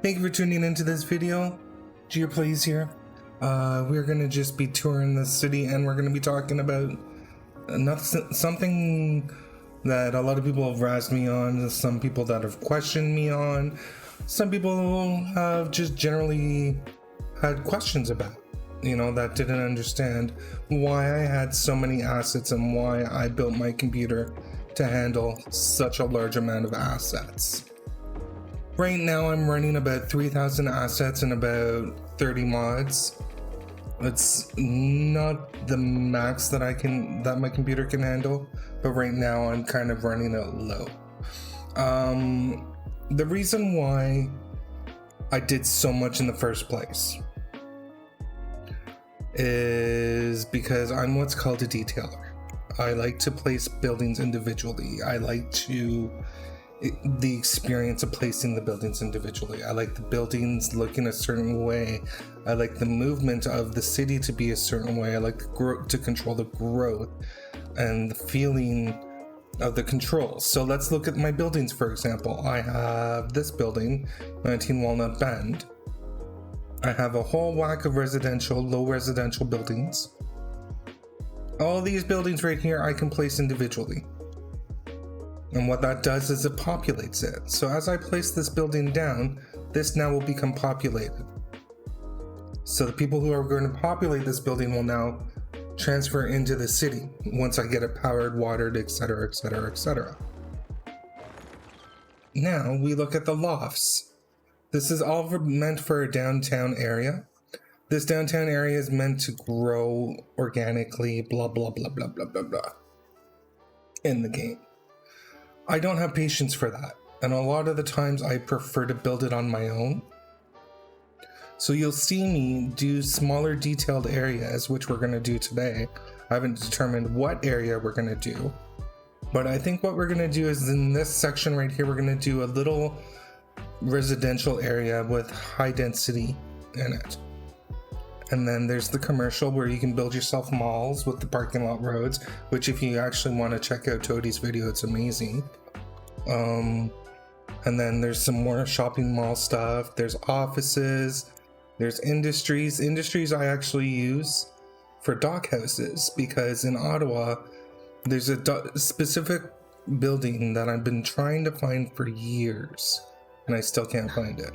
Thank you for tuning into this video. GeoPlays here. We're gonna just be touring the city, and we're gonna be talking about something that a lot of people have razzed me on, some people that have questioned me on, some people have just generally had questions about, that didn't understand why I had so many assets and why I built my computer to handle such a large amount of assets. Right now I'm running about 3,000 assets and about 30 mods. It's not the max that my computer can handle, but right now I'm kind of running it low. The reason why I did so much in the first place is because I'm what's called a detailer. I like to place buildings individually. I like the experience of placing the buildings individually. I like the buildings looking a certain way. I like the movement of the city to be a certain way. I like to control the growth and the feeling of the controls. So let's look at my buildings, for example. I have this building, 19 Walnut Bend. I have a whole whack of low residential buildings. All these buildings right here I can place individually. And what that does is it populates it. So as I place this building down, this now will become populated. So the people who are going to populate this building will now transfer into the city once I get it powered, watered, etc., etc., etc. Now we look at the lofts. This is all meant for a downtown area. This downtown area is meant to grow organically, blah, blah, blah, blah, blah, blah, blah, in the game. I don't have patience for that, and a lot of the times I prefer to build it on my own. So you'll see me do smaller detailed areas, which we're going to do today. I haven't determined what area we're going to do, but I think what we're going to do is in this section right here, we're going to do a little residential area with high density in it. And then there's the commercial where you can build yourself malls with the parking lot roads, which if you actually want to check out Toadie's video, it's amazing. And then there's some more shopping mall stuff. There's offices, there's industries. Industries I actually use for dockhouses because in Ottawa, there's a specific building that I've been trying to find for years and I still can't find it.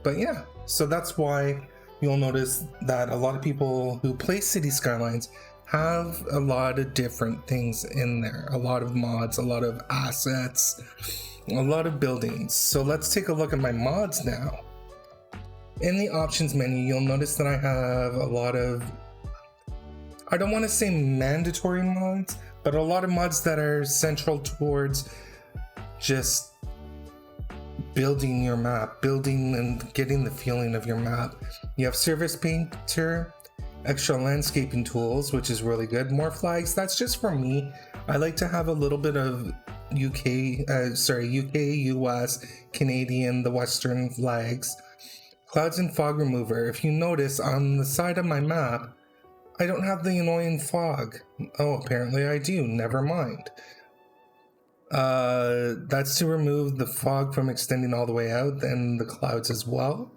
But yeah, so that's why you'll notice that a lot of people who play City Skylines have a lot of different things in there. A lot of mods, a lot of assets, a lot of buildings. So let's take a look at my mods now. In the options menu, you'll notice that I have a lot of, I don't want to say mandatory mods, but a lot of mods that are central towards just building your map, building and getting the feeling of your map. You have Service Painter, extra landscaping tools, which is really good. More flags, that's just for me. I like to have a little bit of UK, US, Canadian, the Western flags. Clouds and fog remover. If you notice on the side of my map, I don't have the annoying fog. Oh, apparently I do, never mind. That's to remove the fog from extending all the way out, and the clouds as well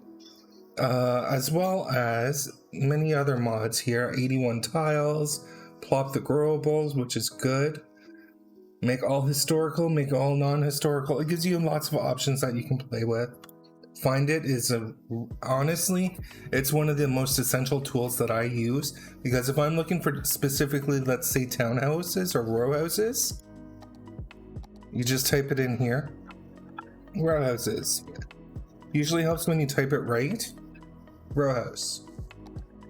as many other mods here. 81 tiles, plop the growables, which is good. Make all historical, make all non-historical. It gives you lots of options that you can play with. Find it is honestly, it's one of the most essential tools that I use, because if I'm looking for specifically, let's say townhouses or row houses, you just type it in here. Row houses. Usually helps when you type it right. Row house.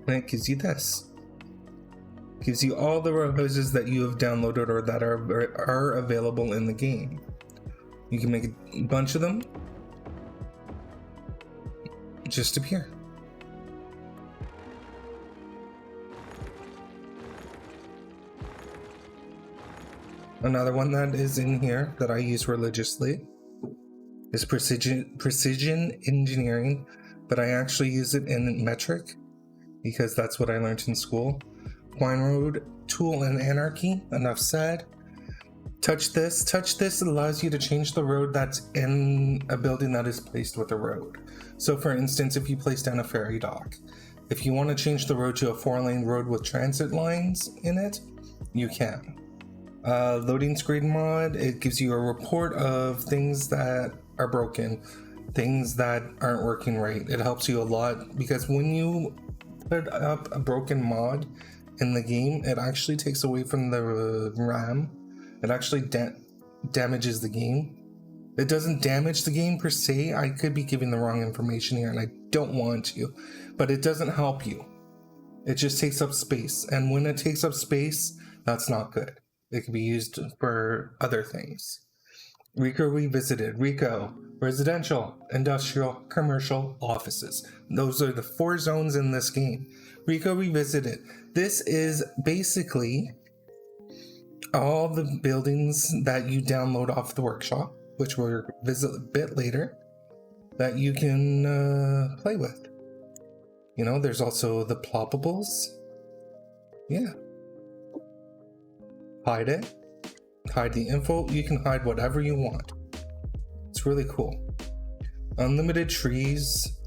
And it gives you this. It gives you all the row houses that you have downloaded or that are available in the game. You can make a bunch of them. Just appear. Another one that is in here that I use religiously is precision engineering, but I actually use it in metric because that's what I learned in school. Wine Road, Tool and Anarchy, enough said. Touch this. Touch this allows you to change the road that's in a building that is placed with a road. So for instance, if you place down a ferry dock, if you want to change the road to a 4-lane road with transit lines in it, you can. Loading screen mod, it gives you a report of things that are broken, things that aren't working right. It helps you a lot because when you put up a broken mod in the game, it actually takes away from the RAM. It actually damages the game. It doesn't damage the game per se. I could be giving the wrong information here and I don't want to, but it doesn't help you. It just takes up space, and when it takes up space, that's not good. It can be used for other things. Rico Revisited. Rico, residential, industrial, commercial, offices. Those are the 4 zones in this game. Rico Revisited. This is basically all the buildings that you download off the workshop, which we'll visit a bit later, that you can play with. You know, there's also the ploppables. Yeah. Hide it. Hide the info. You can hide whatever you want. It's really cool. Unlimited trees.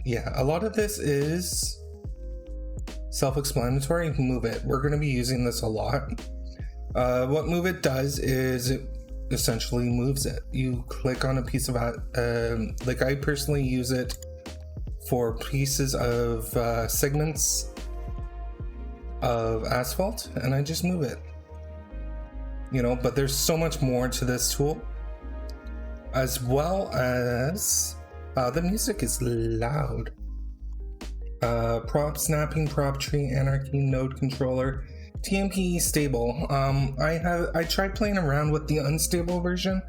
Yeah, a lot of this is self-explanatory. You can move it. We're going to be using this a lot. What move it does is it essentially moves it. You click on a piece of like I personally use it for pieces of segments of asphalt, and I just move it. You know, but there's so much more to this tool, as well as the music is loud. Prop snapping, prop tree, anarchy, node controller, TMP stable. I tried playing around with the unstable version.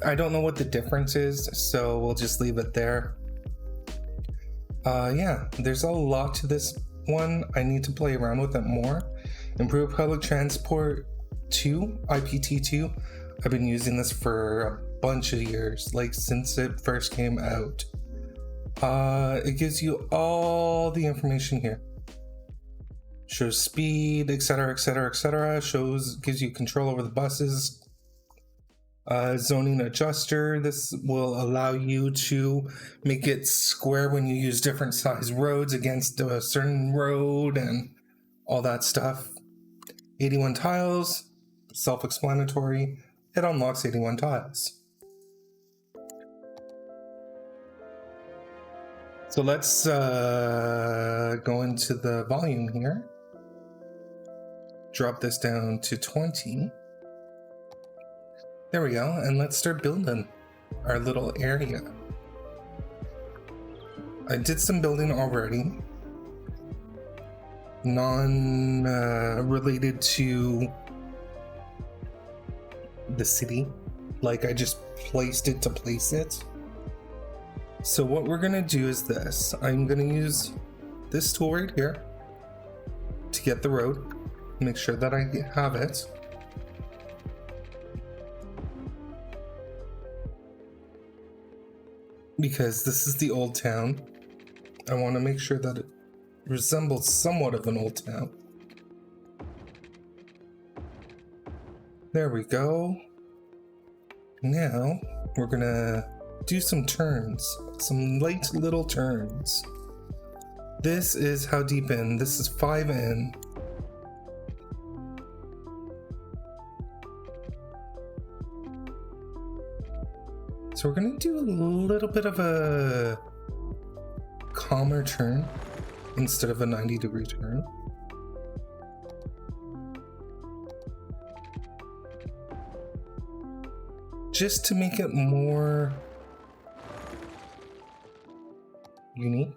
I don't know what the difference is, so we'll just leave it there. Yeah, there's a lot to this one. I need to play around with it more. Improve public transport 2, IPT2. I've been using this for a bunch of years, like since it first came out. It gives you all the information here. Shows speed, etc, etc, etc. Gives you control over the buses. Zoning adjuster. This will allow you to make it square when you use different size roads against a certain road and all that stuff. 81 tiles, self-explanatory. It unlocks 81 tiles. So let's go into the volume here. Drop this down to 20. There we go, and let's start building our little area. I did some building already, related to the city, like I just placed it to place it. So what we're gonna do is this. I'm gonna use this tool right here to get the road, make sure that I have it. Because this is the old town. I want to make sure that it resembles somewhat of an old town. There we go. Now we're gonna do some turns, some light little turns. This is how deep in. This is 5 in. So we're gonna do a little bit of a calmer turn instead of a 90-degree turn. Just to make it more unique.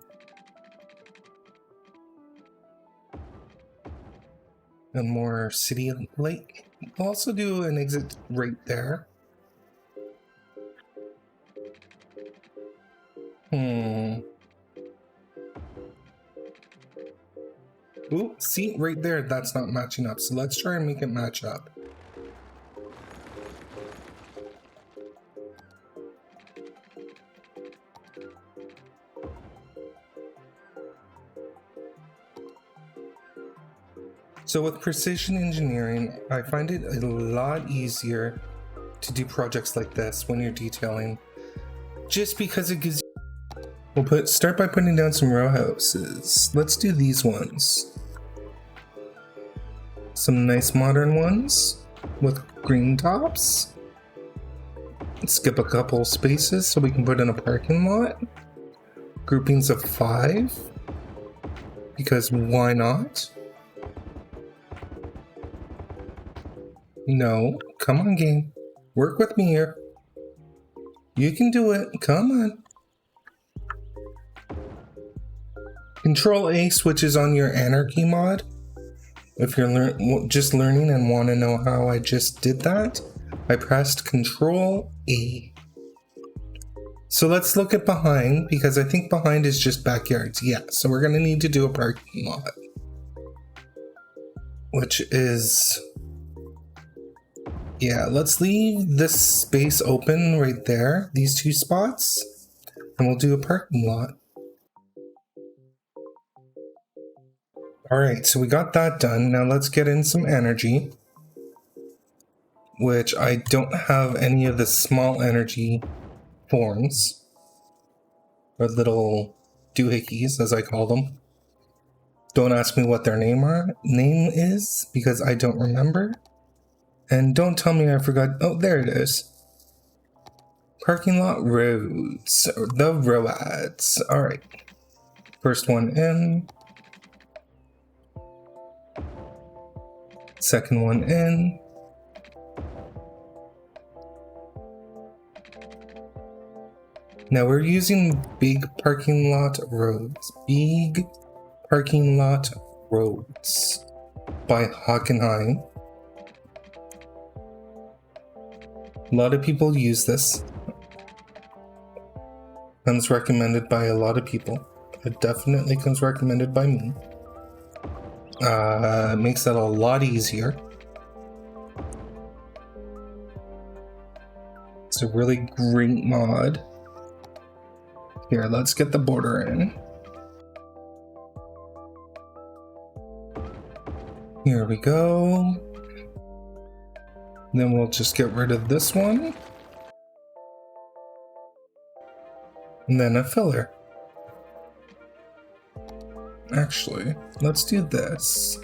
And more city-like. We'll also do an exit right there. Ooh, see, right there, that's not matching up. So let's try and make it match up. So with precision engineering, I find it a lot easier to do projects like this when you're detailing, just because it gives you... We'll start by putting down some row houses. Let's do these ones. Some nice modern ones with green tops. Skip a couple spaces so we can put in a parking lot. Groupings of 5, because why not? No, come on, game. Work with me here. You can do it. Come on. Control A switches on your anarchy mod. If you're just learning and want to know how I just did that, I pressed Control A. So let's look at behind, because I think behind is just backyards. Yeah, so we're going to need to do a parking lot, which is... Yeah, let's leave this space open right there, these 2 spots, and we'll do a parking lot. Alright, so we got that done. Now let's get in some energy, which I don't have any of the small energy forms, or little doohickeys as I call them. Don't ask me what their name is, because I don't remember. And don't tell me I forgot. Oh, there it is. Parking lot roads, or the roads. Alright. First one in. Second one in. Now we're using big parking lot roads. Big parking lot roads by Hockenheim. A lot of people use this. Comes recommended by a lot of people. It definitely comes recommended by me. Makes it a lot easier. It's a really great mod. Here, let's get the border in. Here we go. Then we'll just get rid of this one. And then a filler. Actually, let's do this.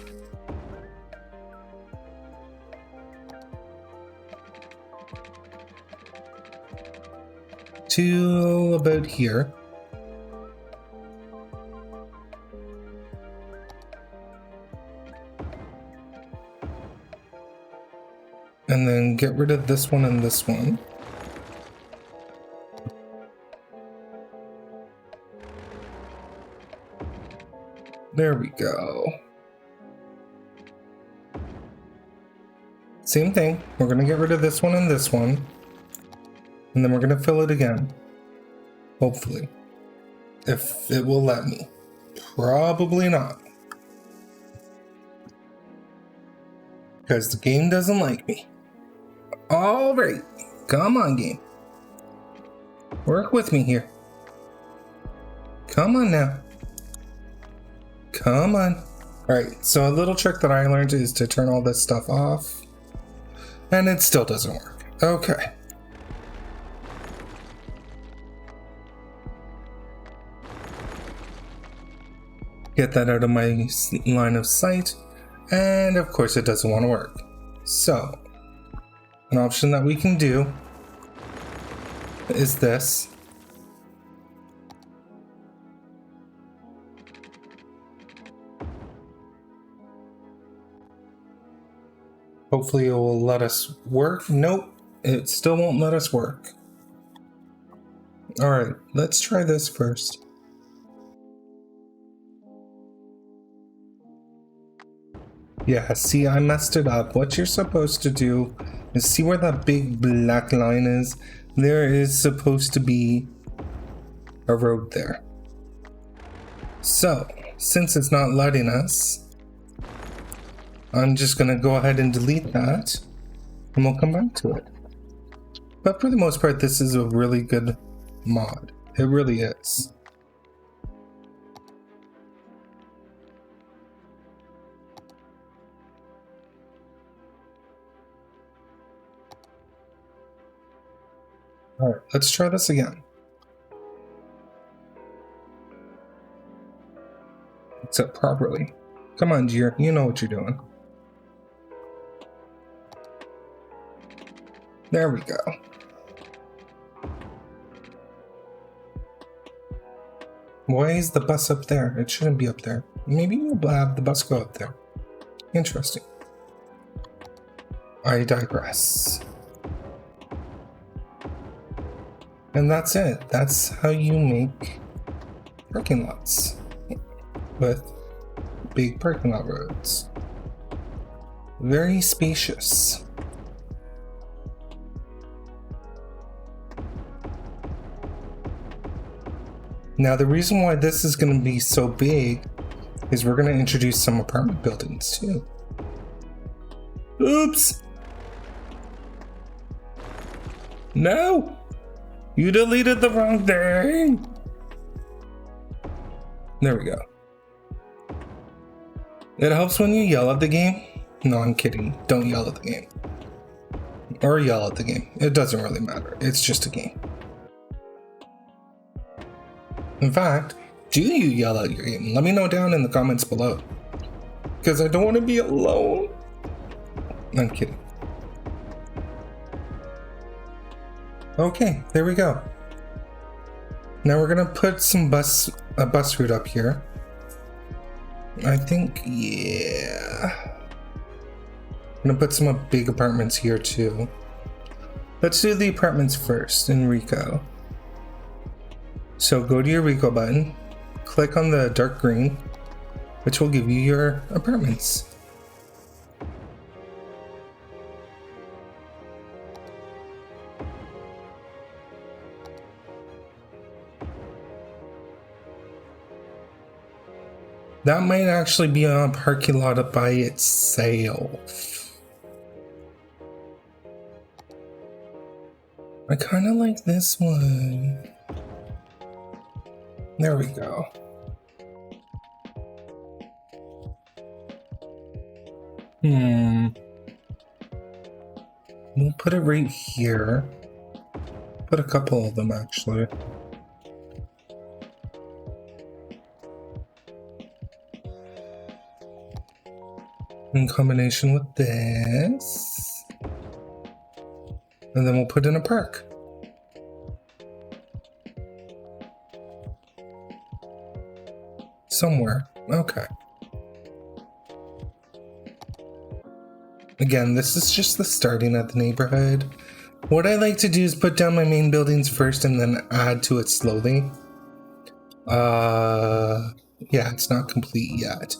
To about here. And then get rid of this one and this one. There we go. Same thing. We're going to get rid of this one and this one. And then we're going to fill it again. Hopefully. If it will let me. Probably not. Because the game doesn't like me. Alright. Come on, game. Work with me here. Come on now. Come on. Alright, so a little trick that I learned is to turn all this stuff off. And it still doesn't work. Okay. Get that out of my line of sight. And of course it doesn't want to work. So, an option that we can do is this. Hopefully it will let us work. Nope, it still won't let us work. Alright, let's try this first. Yeah, see, I messed it up. What you're supposed to do is see where that big black line is? There is supposed to be a road there. So, since it's not letting us, I'm just gonna go ahead and delete that, and we'll come back to it. But for the most part, this is a really good mod. It really is. Alright, let's try this again. Set properly. Come on, dear, you know what you're doing. There we go. Why is the bus up there? It shouldn't be up there. Maybe you'll have the bus go up there. Interesting. I digress. And that's it. That's how you make parking lots with big parking lot roads. Very spacious. Now the reason why this is going to be so big is we're going to introduce some apartment buildings too. Oops! No! You deleted the wrong thing! There we go. It helps when you yell at the game. No, I'm kidding. Don't yell at the game. Or yell at the game. It doesn't really matter. It's just a game. In fact, do you yell at your game? Let me know down in the comments below. Because I don't want to be alone. I'm kidding. Okay, there we go. Now we're gonna put some a bus route up here. I think, yeah. I'm gonna put some big apartments here too. Let's do the apartments first in Rico. So go to your Rico button, click on the dark green, which will give you your apartments. That might actually be on a parking lot by itself. I kind of like this one. There we go. We'll put it right here. Put a couple of them actually. In combination with this. And then we'll put in a park. Somewhere. Okay. Again, this is just the starting at the neighborhood. What I like to do is put down my main buildings first and then add to it slowly. Yeah, it's not complete yet.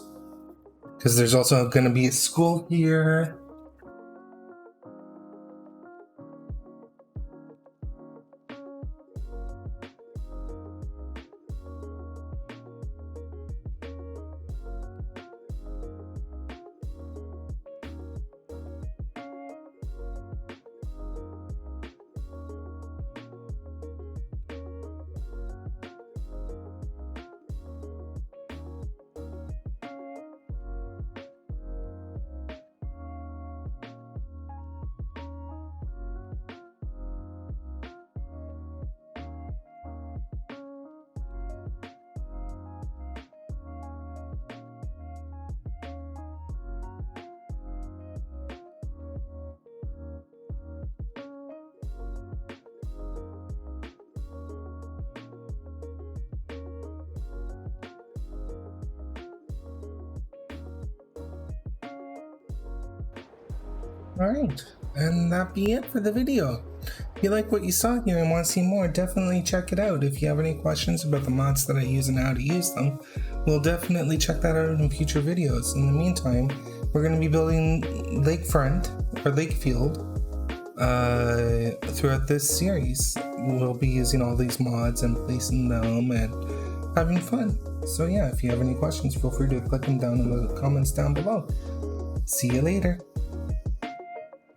Because there's also going to be a school here. Alright, and that be it for the video. If you like what you saw here and want to see more, definitely check it out. If you have any questions about the mods that I use and how to use them, we'll definitely check that out in future videos. In the meantime, we're going to be building Lakefront, or Lakefield, throughout this series. We'll be using all these mods and placing them and having fun. So yeah, if you have any questions, feel free to click them down in the comments down below. See you later.